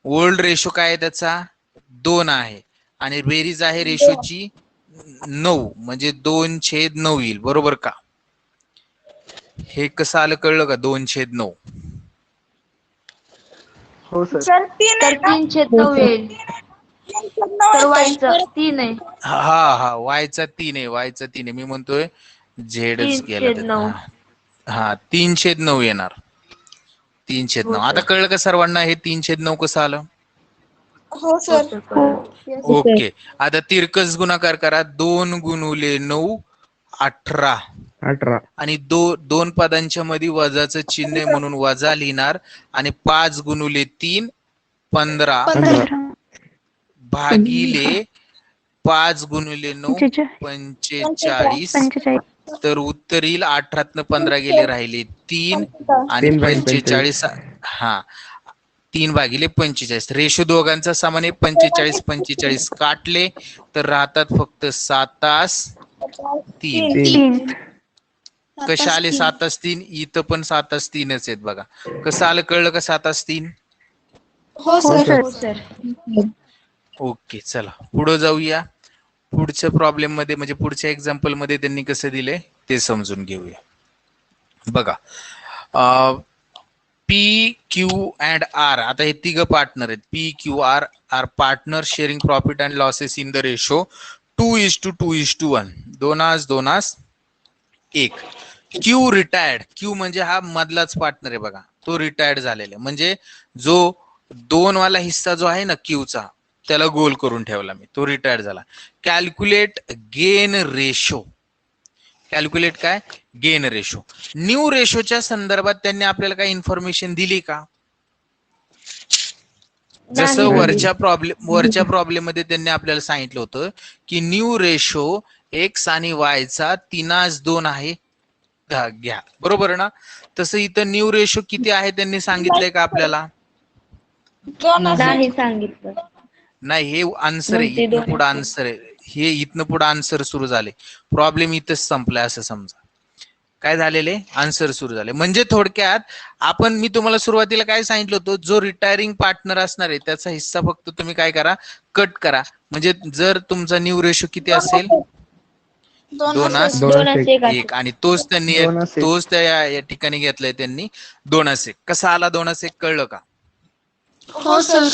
[SPEAKER 1] ओल्ड रेशो काय आहे त्याचा 2 आहे आणि बेरीज आहे रेशोची 9 म्हणजे 2/9 येईल. बरोबर का? हे कसं आलं कळलं का? 2/9.
[SPEAKER 3] हो सर.
[SPEAKER 2] सर 3
[SPEAKER 4] तर 3/9 येईल. तर वायचं 3 आहे.
[SPEAKER 1] हा वायचा 3 आहे, वायचा 3 आहे. मी म्हणतोय झेडच गेला.
[SPEAKER 4] 3/9.
[SPEAKER 1] हा 3/9 येणार. 3/9.
[SPEAKER 4] हो,
[SPEAKER 1] आता
[SPEAKER 4] सर.
[SPEAKER 1] कळलं का सर्वांना हे 3/9 कसं आलं?
[SPEAKER 2] हो सर.
[SPEAKER 1] ओके. आता तिरकस गुणाकार करा. 2 गुणुले 9 18
[SPEAKER 3] 18.
[SPEAKER 1] आणि दोन पदांच्या मध्ये वजाचं चिन्ह आहे म्हणून वजा लिहिणार आणि 5 गुणुले 3 15 भागिले 5 गुणुले 9 45. तर उत्तर येईल 18तनं 15 गेले राहिले 3 आणि
[SPEAKER 3] 3 भागिले
[SPEAKER 1] 45. हा 3 भागिले 45. रेशो दोघांचा समान आहे. 45 काटले तर राहतात फक्त 7/3.
[SPEAKER 3] 3.
[SPEAKER 1] कशा आले 7/3? इथं पण 7/3च आहेत बघा. कसं आलं कळलं का 7/3?
[SPEAKER 2] हो सर.
[SPEAKER 4] हो सर.
[SPEAKER 1] ओके चला पुढे जाऊया. पुढच्या प्रॉब्लेम मध्ये म्हणजे पुढच्या एक्झाम्पल मध्ये त्यांनी कसं दिले ते समजून घेऊया. बघा पी क्यू अँड आर, आता हे तिघ पार्टनर आहेत. P Q R are partner sharing profit and losses in the ratio 2:2:1. 2:1. Q retired. Q म्हणजे हा मधलाच पार्टनर आहे बघा, तो रिटायर्ड झालेला आहे. म्हणजे जो 2 वाला हिस्सा जो आहे ना क्यूचा त्याला गोल करून ठेवला मी, तो रिटायर्ड झाला. Calculate gain ratio. कॅल्क्युलेट काय? Gain ratio. न्यू रेशोच्या संदर्भात त्यांनी आपल्याला काही इन्फॉर्मेशन दिली का? जसं वरच्या प्रॉब्लेम मध्ये त्यांनी आपल्याला सांगितलं होतं की न्यू रेशो एक्स आणि वायचा 3:2 आहे घ्या. बरोबर ना? तसं इथं न्यू रेशो किती आहे त्यांनी सांगितलंय का आपल्याला?
[SPEAKER 4] नाही सांगितलं.
[SPEAKER 1] नाही, हे आन्सर आहे. इथनं पुढे आन्सर आहे. हे इथनं पुढे आन्सर सुरू झाले. प्रॉब्लेम इथंच संपलाय असं समजा. काय झालेले? आन्सर सुरू झाले. म्हणजे थोडक्यात मी तुम्हाला सुरुवातीला काय सांगितलं होतं, जो रिटायरिंग पार्टनर असणार आहे त्याचा हिस्सा फक्त तुम्ही काय करा, कट करा. म्हणजे जर तुमचा न्यू रेशो किती असेल 2:1 आणि तोच त्या या ठिकाणी घेतलाय त्यांनी 2:1. कसा आला 2:1 कळलं का?
[SPEAKER 2] हो सर.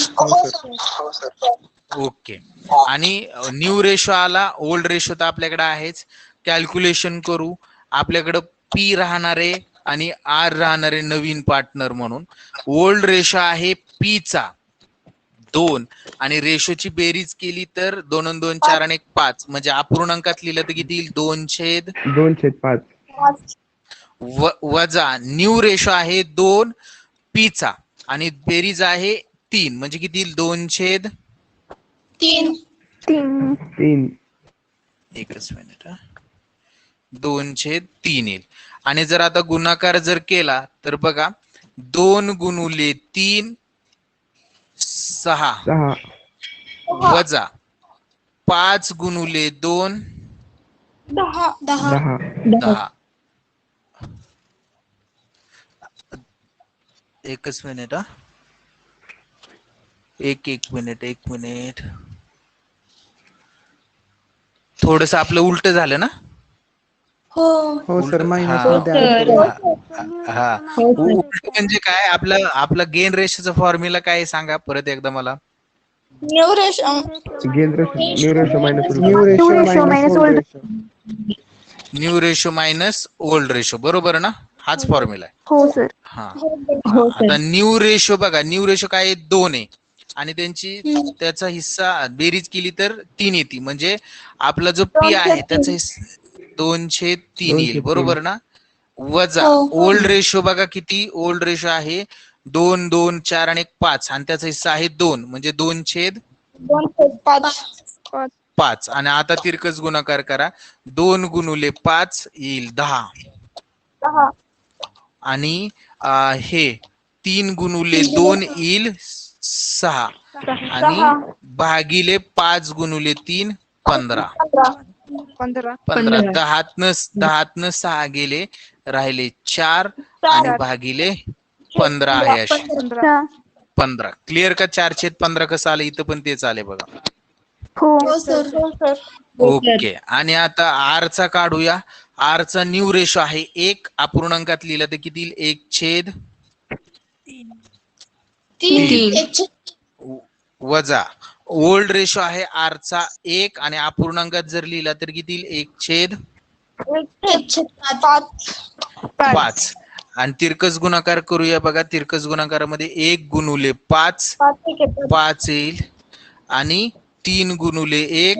[SPEAKER 1] ओके. आणि न्यू रेशो आला, ओल्ड रेशो तर आपल्याकडे आहेच. कॅल्क्युलेशन करू. आपल्याकडे पी राहणारे आणि आर राहणारे नवीन पार्टनर म्हणून. ओल्ड रेशो आहे पी चा 2 आणि रेशोची बेरीज केली तर 2 आणि 2 4 आणि 1 5 म्हणजे अपूर्णांकात लिहिलं तर किती येईल?
[SPEAKER 3] 2/5.
[SPEAKER 1] वजा न्यू रेशो आहे 2 पी चा आणि बेरीज आहे 3 म्हणजे किती येईल? 2/3.
[SPEAKER 3] 3.
[SPEAKER 1] एकच मिनिट. 2/3 येईल. आणि जर आता गुणाकार जर केला तर बघा 2 गुणुले 3 6 वजा 5 गुणुले 2 10. एकच मिनिट. एक मिनिट. थोडस आपलं उलट झालं ना?
[SPEAKER 3] हो सर. मायनस
[SPEAKER 1] हा.
[SPEAKER 3] मध्ये.
[SPEAKER 1] हा उलट म्हणजे काय? आपला गेन रेशोचा फॉर्म्युला काय आहे सांगा परत एकदा मला.
[SPEAKER 2] New ratio
[SPEAKER 1] new ratio minus old ratio. बरोबर ना? हाच फॉर्म्युला आहे.
[SPEAKER 3] हो सर.
[SPEAKER 1] हा. आता न्यू रेशो बघा, न्यू रेशो काय 2 आहे आणि त्याचा हिस्सा बेरीज केली तर 3 येते. म्हणजे आपला जो पी आहे त्याचा 2/3 येईल. बरोबर ना? वजा ओल्ड रेशो बघा किती? ओल्ड रेशो आहे 2 2 4 आणि 5 आणि त्याचा हिस्सा आहे 2 म्हणजे 2/5 5 आणि आता तिरकस गुणाकार करा 2 गुणुले 5 येईल 10 आणि हे 3 गुणुले 2 येईल 6 आणि भागिले 5 गुणुले 3 15 15 10 6 गेले राहिले 4 आणि भागिले 15 आहे अशी 15 क्लिअर का 4/15 कसं आलं इथं पण तेच आले बघा
[SPEAKER 2] हो सर
[SPEAKER 1] ओके आणि आता आर चा काढूया आर चा न्यू रेशो आहे 1 अपूर्णांकात लिहिलं तर किती येईल 1/3 वजा ओल्ड रेशो आहे आर चा 1 आणि अपूर्णांकात जर लिहिला तर किती येईल 1/5 आणि तिरकस गुणाकार करूया बघा तिरकस गुणाकारामध्ये 1 गुणुले 5 5 येईल आणि 3 गुणुले 1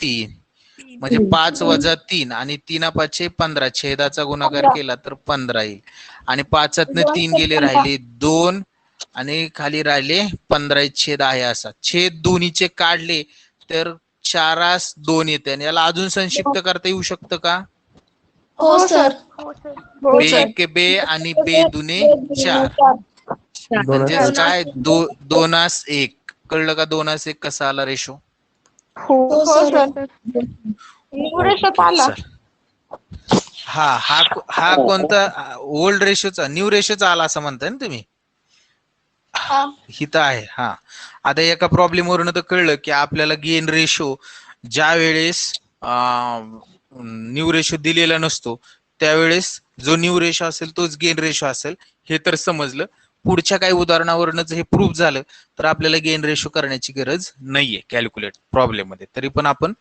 [SPEAKER 1] 3 म्हणजे 5 वजा 3 आणि 3 5 15 छेदाचा गुणाकार केला तर 15 येईल आणि 5तनं 3 गेले राहिले 2 आणि खाली राहिले 15 आहे असा छेद दोन्हीचे काढले तर 4 2 येते आणि याला अजून संक्षिप्त करता येऊ शकतं का
[SPEAKER 2] हो सर
[SPEAKER 1] बे एक बे आणि बे दुने 4 म्हणजे काय 2:1 कळलं का 2:1 कसा आला रेशो
[SPEAKER 2] हो सर
[SPEAKER 1] हा कोणता ओल्ड रेशोचा न्यू रेशोचा आला असं म्हणताय ना तुम्ही हित आहे हा आता एका प्रॉब्लेम वरून तर कळलं की आपल्याला गेन रेशो ज्या वेळेस न्यू रेशो दिलेला नसतो त्यावेळेस जो न्यू रेशो असेल तोच गेन रेशो असेल हे तर समजलं पुढच्या काही उदाहरणावरूनच हे प्रूफ झालं तर आपल्याला गेन रेशो करण्याची गरज नाहीये कॅल्क्युलेट प्रॉब्लेम मध्ये तरी पण आपण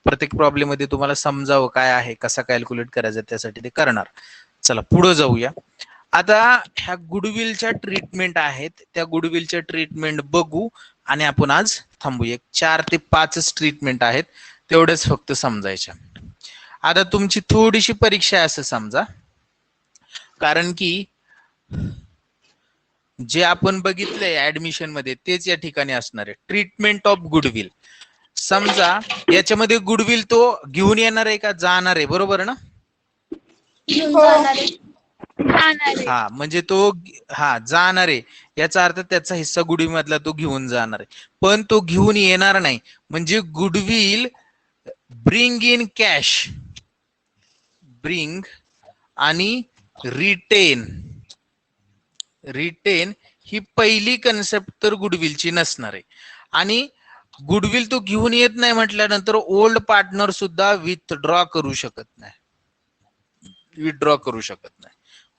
[SPEAKER 1] प्रत्येक प्रॉब्लेम मध्ये तुम्हाला समजावं काय आहे कसा कॅल्क्युलेट करायचं त्यासाठी ते करणार चला पुढे जाऊया आता ह्या गुडविलच्या ट्रीटमेंट आहेत त्या गुडविलच्या ट्रीटमेंट बघू आणि आपण आज थांबूया 4 ते 5 ट्रीटमेंट आहेत तेवढेच फक्त समजायच्या आता तुमची थोडीशी परीक्षा आहे असं समजा कारण की जे आपण बघितलंय ऍडमिशन मध्ये तेच या ठिकाणी असणार आहे ट्रीटमेंट ऑफ गुडविल समजा याच्यामध्ये गुडविल तो घेऊन येणार आहे का जाणार आहे बरोबर ना हा म्हणजे तो जाणार आहे याचा अर्थ त्याचा हिस्सा गुडविल मधला तो घेऊन जाणार आहे पण तो घेऊन येणार नाही म्हणजे goodwill bring in cash bring आणि रिटेन ही पहिली कन्सेप्ट तर गुडविलची नसणार आहे आणि गुडविल तो घेऊन येत नाही म्हटल्यानंतर ओल्ड पार्टनर सुद्धा विथड्रॉ करू शकत नाही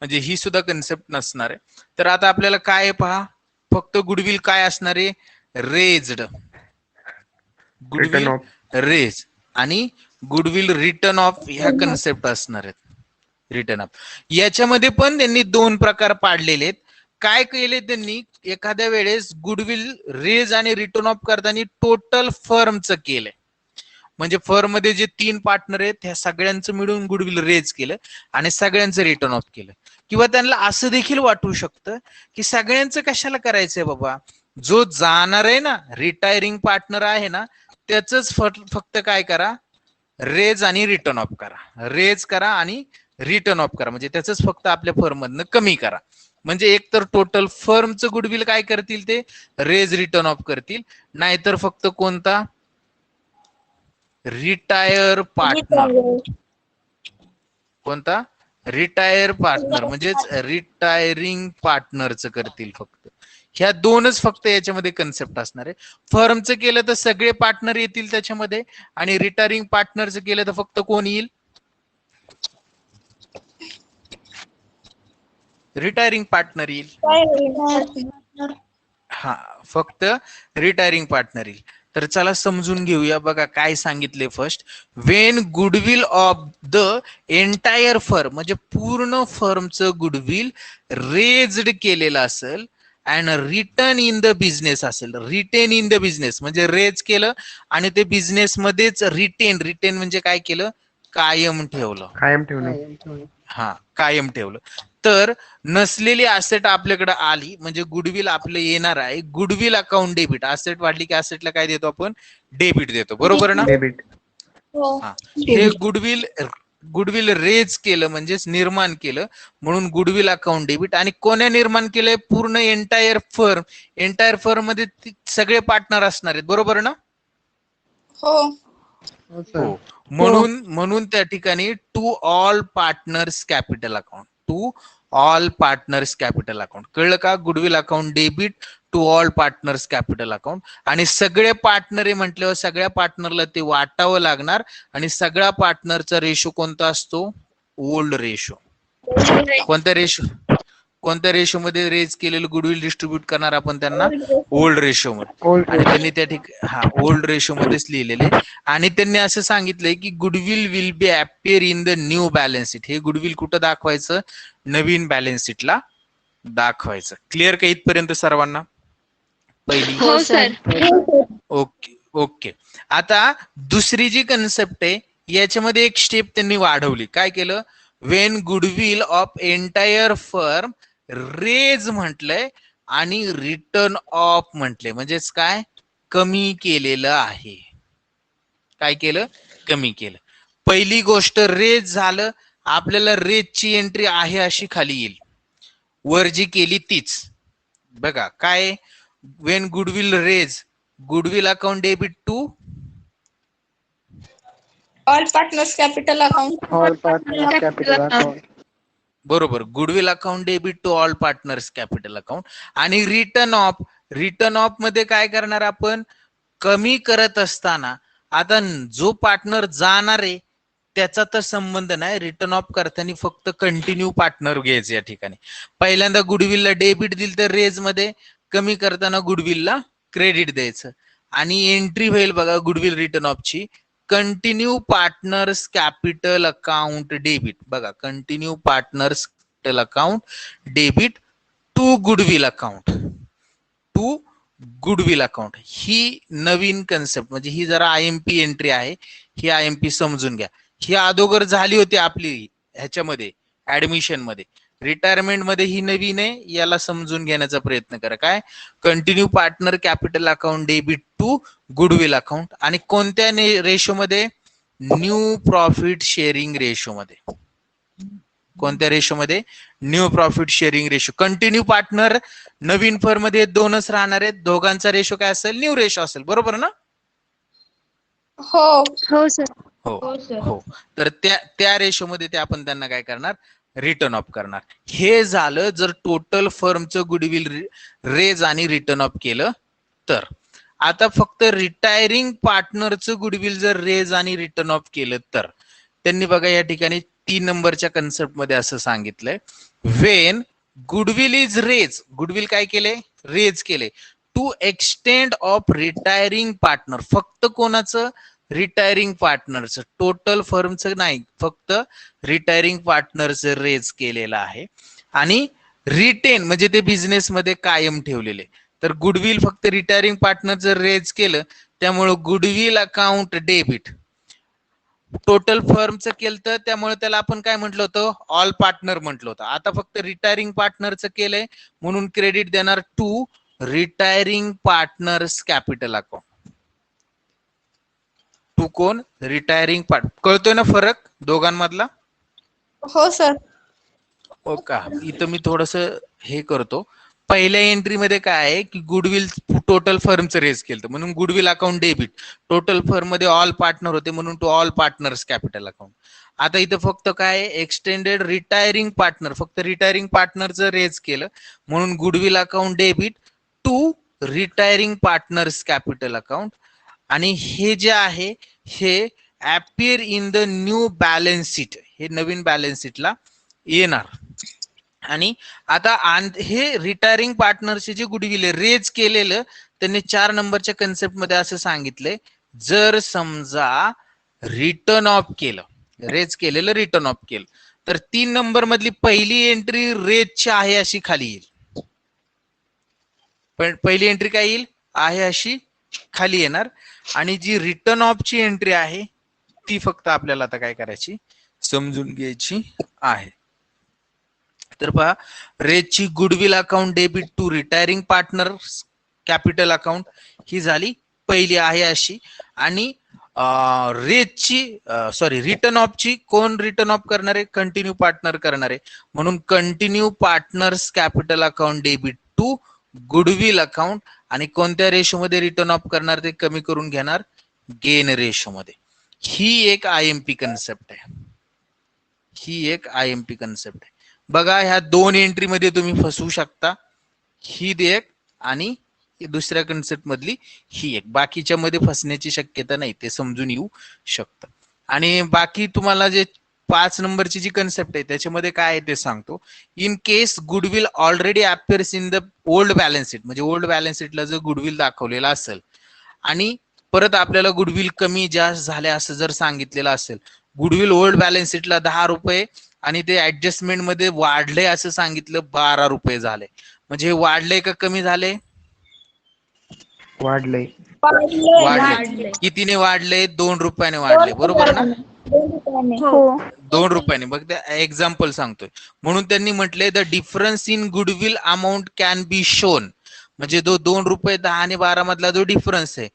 [SPEAKER 1] म्हणजे ही सुद्धा कन्सेप्ट नसणार आहे तर आता आपल्याला काय पहा फक्त गुडविल काय असणार आहे रेज्ड गुडविल रेज आणि गुडविल रिटर्न ऑफ ह्या कन्सेप्ट असणार आहेत रिटर्न ऑफ याच्यामध्ये पण त्यांनी 2 प्रकार पाडलेले आहेत काय केले त्यांनी एखाद्या वेळेस गुडविल रेज आणि रिटर्न ऑफ करताना टोटल फर्मचं केलंय म्हणजे फर्म मध्ये जे 3 पार्टनर आहेत ह्या सगळ्यांचं मिळून गुडविल रेज केलं आणि सगळ्यांचं रिटर्न ऑफ केलं किंवा त्यांना असं देखील वाटू शकतं की सगळ्यांचं कशाला करायचंय बाबा जो जाणार आहे ना रिटायरिंग पार्टनर आहे ना त्याच फक्त काय करा रेज आणि रिटर्न ऑफ करा रेज करा आणि रिटर्न ऑफ करा म्हणजे त्याच फक्त आपल्या फर्म मधनं कमी करा म्हणजे एक तर टोटल फर्मचं गुडविल काय करतील ते रेज रिटर्न ऑफ करतील नाहीतर फक्त कोणता रिटायर पार्टनर कोणता रिटायर पार्टनर म्हणजेच रिटायरिंग पार्टनरचं करतील फक्त ह्या 2च फक्त याच्यामध्ये कन्सेप्ट असणार आहे फर्मचं केलं तर सगळे पार्टनर येतील त्याच्यामध्ये आणि रिटायरिंग पार्टनरचं केलं तर फक्त कोण येईल रिटायरिंग पार्टनर येईल हा फक्त रिटायरिंग पार्टनर येईल तर चला समजून घेऊया बघा काय सांगितले first Wien goodwill of the entire firm म्हणजे पूर्ण फर्मचं गुडविल रेज्ड केलेलं असेल and return in the business असेल रिटेन इन द बिझनेस म्हणजे रेज केलं आणि ते बिझनेस मध्येच रिटेन म्हणजे काय केलं कायम ठेवलं कायम ठेवलं. तर नसलेली असेट आपल्याकडे आली म्हणजे गुडविल आपलं येणार आहे. गुडविल अकाउंट डेबिट, असेट वाढली की असेटला काय देतो आपण? डेबिट देतो, बरोबर ना?
[SPEAKER 3] डेबिट.
[SPEAKER 2] हो.
[SPEAKER 1] हे गुडविल रेज केलं म्हणजेच निर्माण केलं म्हणून गुडविल अकाउंट डेबिट. आणि कोण्या निर्माण केलंय? पूर्ण एंटायर फर्म मध्ये सगळे पार्टनर असणार आहेत, बरोबर ना?
[SPEAKER 2] हो.
[SPEAKER 3] हो सर.
[SPEAKER 1] म्हणून त्या ठिकाणी to all partners capital account, to all partners capital account. कळलं का? Goodwill account debit to all partners capital account. आणि सगळे पार्टनर आहे म्हटल्यावर सगळ्या पार्टनरला ते वाटावं लागणार. आणि सगळ्या पार्टनरचा रेशो कोणता असतो? Old ratio. कोणत्या रेशो मध्ये रेज केलेलं गुडविल डिस्ट्रीब्यूट करणार आपण त्यांना? ओल्ड रेशो मध्ये. आणि त्यांनी त्या ठिकाणी ओल्ड रेशो मध्येच लिहिलेले. आणि त्यांनी असं सांगितलंय की goodwill will be appear in the new balance sheet. हे गुडविल कुठं दाखवायचं? नवीन बॅलन्स शीटला दाखवायचं. क्लिअर का इथपर्यंत सर्वांना? पहिली.
[SPEAKER 4] हो सर.
[SPEAKER 1] ओके. आता दुसरी जी कन्सेप्ट आहे याच्यामध्ये एक स्टेप त्यांनी वाढवली. काय केलं? When goodwill of entire firm raise म्हटलंय आणि रिटर्न ऑफ म्हटले, म्हणजेच काय? कमी केलेलं आहे. काय केलं? कमी केलं. पहिली गोष्ट रेज झालं, आपल्याला रेजची एंट्री आहे अशी खाली येईल, वर जी केली तीच. बघा काय? When goodwill raise, goodwill account debit to
[SPEAKER 2] all partners capital account.
[SPEAKER 3] All partners capital account.
[SPEAKER 1] बरोबर, goodwill account debit to all partners capital account. आणि रिटर्न ऑफ मध्ये काय करणार आपण? कमी करत असताना आता जो पार्टनर जाणार आहे त्याचा तर संबंध नाही. रिटर्न ऑफ करताना फक्त कंटिन्यू पार्टनर घ्यायचे. या ठिकाणी पहिल्यांदा गुडविलला डेबिट दिलं तर रेज मध्ये, कमी करताना गुडविलला क्रेडिट द्यायचं. आणि एंट्री होईल बघा गुडविल रिटर्न ऑफची, continue partners capital account debit. बघा, continue partners capital account debit to goodwill account, to goodwill account. ही नवीन कन्सेप्ट, म्हणजे ही जरा IMP एंट्री आहे. ही IMP समजून घ्या. ही अगोदर झाली होती आपली ह्याच्यामध्ये ऍडमिशन मध्ये. रिटायरमेंट मध्ये ही नवीन आहे, याला समजून घेण्याचा प्रयत्न करा. काय? Continue partner capital account debit to goodwill account. आणि कोणत्या रेशो मध्ये? न्यू प्रॉफिट शेअरिंग रेशो मध्ये. कोणत्या रेशो मध्ये? New profit sharing ratio. Continue partner नवीन फर्म मध्ये दोनच राहणार आहेत, दोघांचा रेशो काय असेल? न्यू रेशो असेल, बरोबर ना?
[SPEAKER 2] हो.
[SPEAKER 4] हो सर.
[SPEAKER 1] हो. तर त्या रेशो मध्ये ते आपण त्यांना काय करणार? रिटर्न ऑफ करणार. हे झालं जर टोटल फर्मचं गुडविल रेज आणि रिटर्न ऑफ केलं तर. आता फक्त रिटायरिंग पार्टनरचं गुडविल जर रेज आणि रिटर्न ऑफ केलं तर त्यांनी बघा या ठिकाणी 3 नंबरच्या कन्सेप्ट मध्ये असं सांगितलंय, when goodwill is raise, goodwill काय केले? रेज केले to extent of retiring partner. फक्त कोणाचं? रिटायरिंग पार्टनरचं, टोटल फर्मचं नाही, फक्त रिटायरिंग पार्टनरचं रेज केलेलं आहे. आणि रिटेन म्हणजे ते बिझनेस मध्ये कायम ठेवलेले. तर गुडविल फक्त रिटायरिंग पार्टनरचं रेज केलं, त्यामुळे गुडविल अकाउंट डेबिट टोटल फर्मचं केलं, त्यामुळे त्याला आपण काय म्हटलं होतं? ऑल पार्टनर म्हटलं होतं. आता फक्त रिटायरिंग पार्टनरचं केलंय म्हणून क्रेडिट देणार to retiring partners capital account. To कोण? Retiring part. कळतोय ना फरक दोघांमधला?
[SPEAKER 2] हो सर.
[SPEAKER 1] हो का? इथं मी थोडस हे करतो. पहिल्या एंट्री मध्ये काय आहे की गुडविल टोटल फर्मचं रेज केलं म्हणून goodwill account debit. Total firm मध्ये ऑल पार्टनर होते म्हणून to all partners capital account. आता इथं फक्त काय? एक्सटेंडेड रिटायरिंग पार्टनर, फक्त रिटायरिंग पार्टनरचं रेज केलं म्हणून goodwill account debit to retiring partners capital account. आणि हे जे आहे हे appear in the new balance sheet, हे नवीन बॅलन्स शीटला येणार. आणि आता हे रिटायरिंग पार्टनरचे जे गुडविल रेज केलेलं त्यांनी 4 नंबरच्या कन्सेप्ट मध्ये असं सांगितलंय, जर समजा रिटर्न ऑफ केलं, रेज केलेलं रिटर्न ऑफ केलं, तर 3 नंबर मधली पहिली एंट्री रेजची आहे अशी खाली येईल. पण पहिली एंट्री काय येईल? आहे अशी खाली येणार. आणि जी रिटर्न ऑफची एंट्री आहे ती फक्त आपल्याला आता काय करायची? समजून घ्यायची आहे. तर पहा, रेजची goodwill account debit to retiring partner capital account ही झाली पहिली आहे अशी. आणि रेजची रिटर्न ऑफची कोण रिटर्न ऑफ करणार आहे? कंटिन्यू पार्टनर करणार आहे. म्हणून continue partners capital account debit to goodwill account. आणि कोणत्या रेशोमध्ये रिटर्न ऑफ करणार? ते कमी करून घेणार गेन रेशोमध्ये. ही एक IMP कन्सेप्ट आहे. ही एक IMP कन्सेप्ट आहे. बघा, ह्या दोन एंट्री मध्ये तुम्ही फसवू शकता. ही एक आणि दुसऱ्या कन्सेप्ट मधली ही एक. बाकीच्या मध्ये फसण्याची शक्यता नाही, ते समजून येऊ शकतं. आणि बाकी तुम्हाला जे 5 नंबरची जी कन्सेप्ट आहे त्याच्यामध्ये काय आहे ते सांगतो. In case goodwill already appears in the old balance sheet, म्हणजे ओल्ड बॅलन्स शीटला जर गुडविल दाखवलेला असेल आणि परत आपल्याला गुडविल कमी जास्त झाले असं जर सांगितलेलं असेल, गुडविल ओल्ड बॅलन्स शीटला 10 रुपये आणि ते ऍडजस्टमेंट मध्ये वाढले असं सांगितलं 12 रुपये झाले, म्हणजे हे वाढले का कमी झाले?
[SPEAKER 3] वाढलंय.
[SPEAKER 1] वाढले. कितीने वाढले? 2 रुपयाने वाढले, बरोबर ना? 2 रुपयाने. बघ, एक्झाम्पल सांगतोय. म्हणून त्यांनी म्हटले the difference in goodwill amount can be shown, म्हणजे 2 रुपये 10 आणि 12 मधला जो डिफरन्स आहे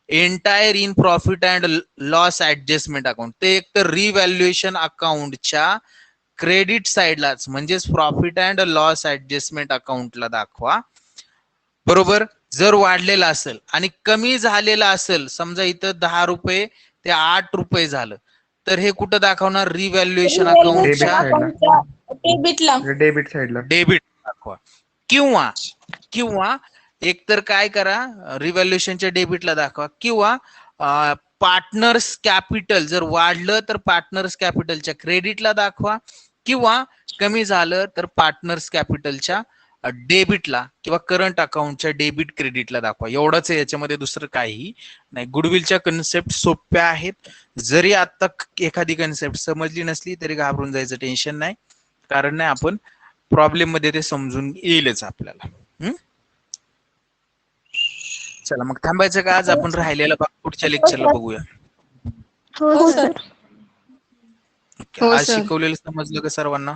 [SPEAKER 1] entire in profit and loss adjustment account, ते एक तर रिव्हॅल्युएशन अकाउंटच्या क्रेडिट साइडलाच म्हणजेच प्रॉफिट अँड लॉस ऍडजस्टमेंट अकाउंटला दाखवा, बरोबर. जर वाढलेला असेल आणि कमी झालेला असेल, समजा इथं 10 रुपये ते 8 रुपये झालं, तर हे कुठं दाखवणार? रिव्हॅल्युएशन अकाउंटच्या
[SPEAKER 3] डेबिट साइडला.
[SPEAKER 1] डेबिट दाखवा. किंवा एकतर काय करा, रिव्हॅल्युएशनच्या डेबिटला दाखवा, किंवा पार्टनर्स कॅपिटल जर वाढलं तर पार्टनर्स कॅपिटलच्या क्रेडिटला दाखवा, किंवा कमी झालं तर पार्टनर्स कॅपिटलच्या डेबिटला किंवा करंट अकाउंटच्या डेबिट क्रेडिटला दाखवा. एवढंच आहे, याच्यामध्ये दुसरं काही नाही. गुडविलच्या कन्सेप्ट सोप्या आहेत. जरी आता एखादी कन्सेप्ट समजली नसली तरी घाबरून जायचं टेन्शन नाही, कारण नाही आपण प्रॉब्लेम मध्ये ते समजून येईलच आपल्याला. चला मग थांबायचं का? आज आपण राहिलेला भाग पुढच्या लेक्चरला बघूया.
[SPEAKER 2] हो सर.
[SPEAKER 1] आज शिकवलेलं समजलं का सर्वांना?